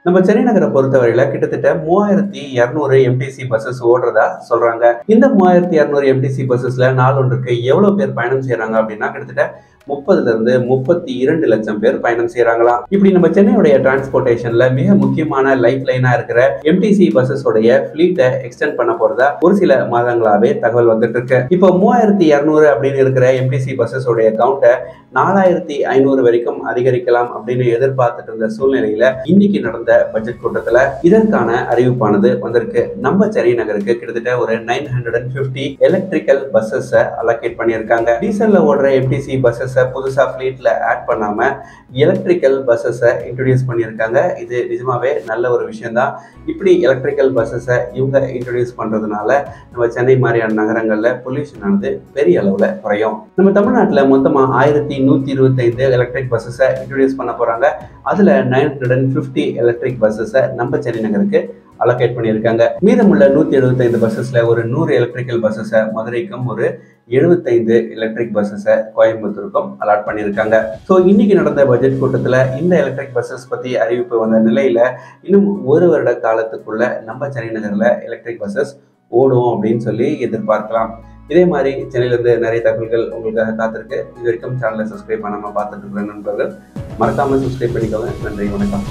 நம்ம சென்னை நகரை பொறுத்தவரையில கிட்டத்தட்ட 3200 எம்டிசி பஸ்ஸஸ் ஓடுறதா சொல்றாங்க. இந்த 3200 எம்டிசி பஸ்ஸஸ்ல நாளொன்றுக்கு எவ்வளவு பேர் பயணம் செய்யறாங்க அப்படின்னா கிட்டத்தட்ட 30ல இருந்து 32 லட்சம் பேர் பயணம் செய்யறாங்களாம். இப்படி நம்ம சென்னையுடைய டிரான்ஸ்போர்டேஷன்ல மிக முக்கியமான லைஃப் லைனா இருக்கிற எம்டிசி பஸ்ஸஸ் உடைய ஃபிளீட்டை எக்ஸ்டெண்ட் பண்ண போறதா ஒரு சில மாதங்களாவே தகவல் வந்துட்டு இருக்கு. இப்போ 3200 அப்படின்னு இருக்கிற எம்டிசி பஸ்ஸஸ் உடைய கவுண்டை 4500 வரைக்கும் அதிகரிக்கலாம் அப்படின்னு எதிர்பார்த்துட்டு இருந்த சூழ்நிலையில இன்னைக்கு நடந்த பட்ஜெட் கூட்டத்துல இதற்கான அறிவிப்பானது வந்திருக்கு. நம்ம சென்னை நகருக்கு கிட்டத்தட்ட ஒரு 950 எலக்ட்ரிக்கல் பஸ்ஸஸ் அலோகேட் பண்ணியிருக்காங்க. டீசல்ல ஓடுற எம்டிசி பஸ்ஸஸ் புதுசா ஃபிளீட்ல ஆட் பண்ணாம எலக்ட்ரிக்கல் பஸ்ஸஸ் இன்ட்ரோடியூஸ் பண்ணியிருக்காங்க. இது நிஜமாவே நல்ல ஒரு விஷயம் தான். இப்படி எலக்ட்ரிக்கல் பஸ்ஸஸ் இவங்க இன்ட்ரோடியூஸ் பண்றதுனால நம்ம சென்னை மாதிரியான நகரங்கள்ல பொல்யூஷன் ஆனது பெரிய அளவுல குறையும். நம்ம தமிழ்நாட்டில் மொத்தமா 1125 எலக்ட்ரிக் பஸ்ஸஸ் இன்ட்ரோடியூஸ் பண்ண போறாங்க. அதுல 950 எலக்ட்ரிக் பஸ்ஸஸ் நம்ம சென்னை நகருக்கு அலோகேட் பண்ணியிருக்காங்க. மீதமுள்ள 175 பஸ்ஸஸ்ல ஒரு 100 எலக்ட்ரிக்கல் பஸ்ஸஸ் மதுரைக்கும் ஒரு 75 எலக்ட்ரிக் பஸ்ஸஸ் கோயம்புத்தூருக்கும் அலாட் பண்ணியிருக்காங்க. ஸோ இன்னைக்கு நடந்த பட்ஜெட் கூட்டத்தில் இந்த எலக்ட்ரிக் பஸ்ஸஸ் பற்றி அறிவிப்பு வந்த நிலையில இன்னும் ஒரு வருட காலத்துக்குள்ள நம்ம சென்னை நகரில் எலக்ட்ரிக் பஸ்ஸஸ் ஓடும் அப்படின்னு சொல்லி எதிர்பார்க்கலாம். இதே மாதிரி சென்னையிலிருந்து நிறைய தகவல்கள் உங்களுக்காக காத்திருக்கு. இது வரைக்கும் சேனலை சப்ஸ்கிரைப் பண்ணாமல் பார்த்துட்டு இருக்கிற நண்பர்கள் மறக்காமல் சப்ஸ்கிரைப் பண்ணிக்கோங்க. நன்றி, வணக்கம்.